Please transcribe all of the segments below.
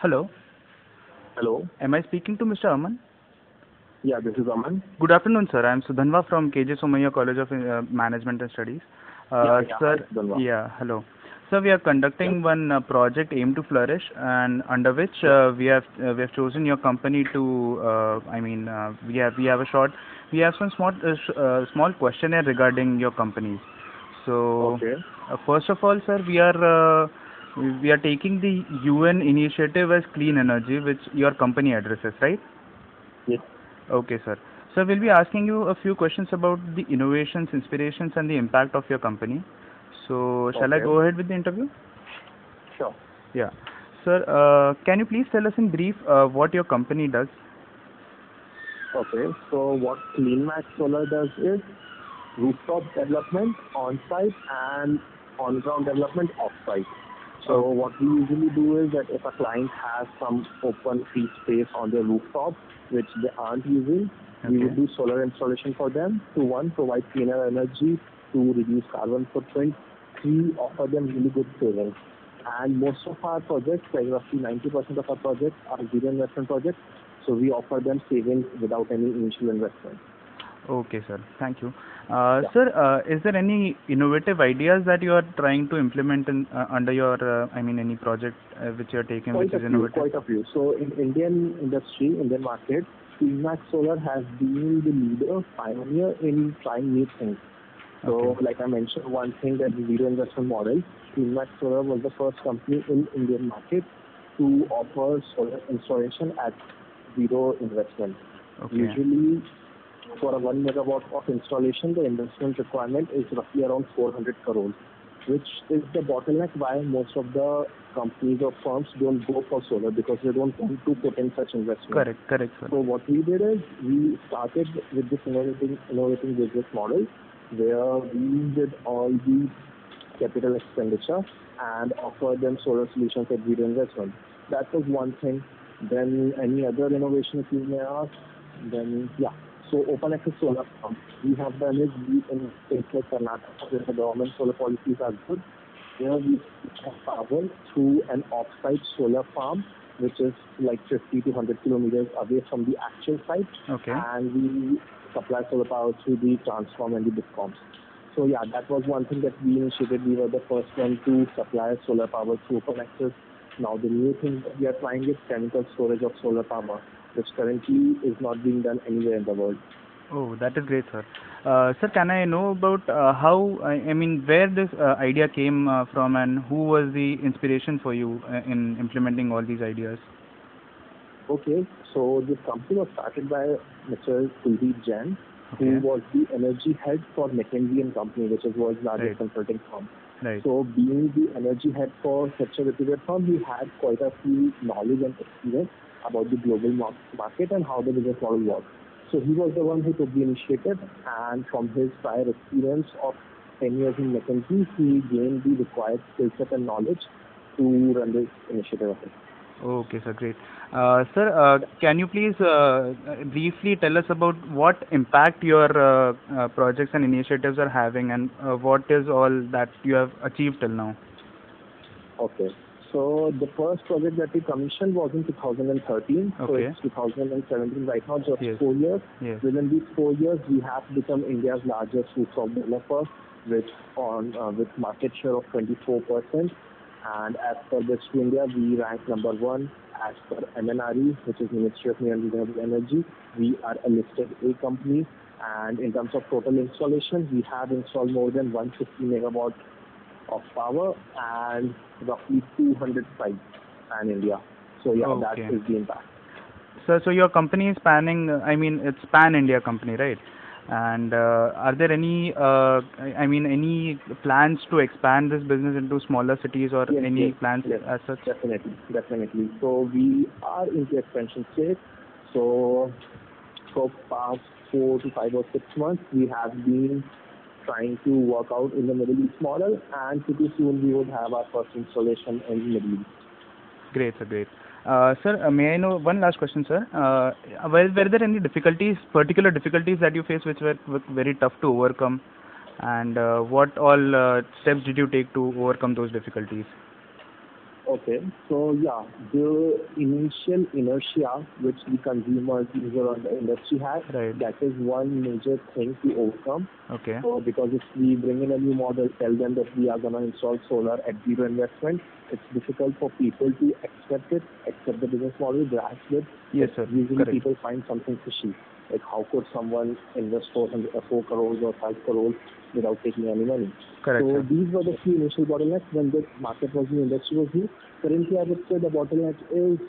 Hello. Hello. Am I speaking to Mr. Aman? Yeah, this is Aman. Good afternoon, sir. I am Sudhanva from KJ Somaiya College of Management and Studies. Hi, Sir, Sudhanva. yeah, hello. Sir, we are Yes. conducting one project Aim to Flourish, and under which Yes. we have chosen your company to. We have a short. We have some small questionnaire regarding your companies. So, Okay. first of all, sir, we are taking the UN initiative as clean energy, which your company addresses, right? Yes. Okay, sir. So we'll be asking you a few questions about the innovations, inspirations, and the impact of your company. So shall I Okay. go ahead with the interview? Sure. Yeah. Sir, can you please tell us in brief what your company does? Okay. So what CleanMax Solar does is rooftop development on-site and on-ground development off-site. So Okay. what we usually do is that if a client has some open free space on their rooftop which they aren't using, we Okay. would do solar installation for them to one, provide cleaner energy, to reduce carbon footprint, three, offer them really good savings. And most of our projects, like roughly 90% of our projects are zero investment projects, so we offer them savings without any initial investment. Okay, sir. Thank you. Yeah. Sir, is there any innovative ideas that you are trying to implement in under your, any project which you are taking which Quite a is few, innovative? quite a few. So in Indian industry, Indian market, CleanMax Solar has been the leader, pioneer in trying new things. Okay. So like I mentioned, one thing that the zero investment model, CleanMax Solar was the first company in Indian market to offer solar installation at zero investment. Okay. Usually for a 1 megawatt of installation, the investment requirement is roughly around 400 crores, which is the bottleneck why most of the companies or firms don't go for solar because they don't want to put in such investment. Correct. Correct, sir. So what we did is we started with this innovating business model where we did all the capital expenditure and offered them solar solutions at zero investment. That was one thing. Then any other innovation if you may ask, then yeah. So open access solar farm. We have done it in states like Karnataka where the government solar policies are good. Here we have power through an off-site solar farm which is like 50 to 100 kilometers away from the actual site, Okay. and we supply solar power through the transform and the discoms. So yeah, that was one thing that we initiated. We were the first one to supply solar power through open access. Now the new thing that we are trying is chemical storage of solar power, which currently is not being done anywhere in the world. Oh, that is great, sir. Sir, can I know about where this idea came from, and who was the inspiration for you in implementing all these ideas? Okay, so this company was started by Mr. Kuldeep Jain, who Okay. was the energy head for McKinsey and Company, which is world's largest Right. consulting firm. Right. So being the energy head for such a reputed firm, he had quite a few knowledge and experience about the global market and how the business model works. So he was the one who took the initiative, and from his prior experience of 10 years in McKinsey, he gained the required skill set and knowledge to run this initiative ahead. Okay, sir, great. Sir, can you please briefly tell us about what impact your projects and initiatives are having, and what is all that you have achieved till now? Okay. So the first project that we commissioned was in 2013. So Okay. it's 2017 right now, just Yes. 4 years. Yes. Within these 4 years, we have become India's largest rooftop developer with market share of 24%. And as per this to India, we rank number one as per MNRE, which is Ministry of New and Renewable Energy. We are a listed A company. And in terms of total installation, we have installed more than 150 megawatts of power and roughly 200 sites pan India. So yeah, that Okay. is the impact. So your company is spanning, it's pan-India company, right? And are there any plans to expand this business into smaller cities, or Yes, any yes, plans yes, as such? definitely, definitely. So we are into expansion stage. So for past 4 to 5 or 6 months, we have been trying to work out in the Middle East model, and pretty soon we would have our first installation in the Middle East. Great, sir, great. Sir, may I know one last question, sir? Were there any particular difficulties that you faced which were very tough to overcome, and what all steps did you take to overcome those difficulties? Okay. So yeah, the initial inertia which the consumers, user or the industry has, Right. that is one major thing to overcome. Okay. So because if we bring in a new model, tell them that we are gonna install solar at zero investment, it's difficult for people to accept the business model, grasp it. Yes, sir. Usually Correct. people find something fishy. Like how could someone invest 4 crores or 5 crores without taking any money? Correct, So sir. these were the few initial bottlenecks when the market was new, industry was new. Currently, I would say the bottleneck is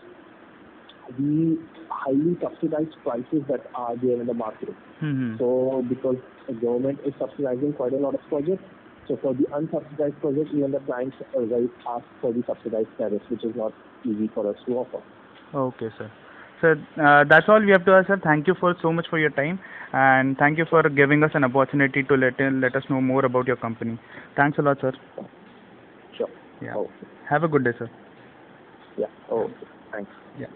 the highly subsidized prices that are there in the market. Mm-hmm. So because the government is subsidizing quite a lot of projects, so for the unsubsidized projects, even the clients ask for the subsidized tariffs, which is not easy for us to offer. Okay, sir. Sir, that's all we have to ask, sir. Thank you for so much for your time, and thank you for giving us an opportunity to let us know more about your company. Thanks a lot, sir. Sure. Yeah. Okay. Have a good day, sir. Yeah. Okay. Thanks. Yeah.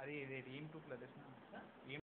अरे रे team two plus ना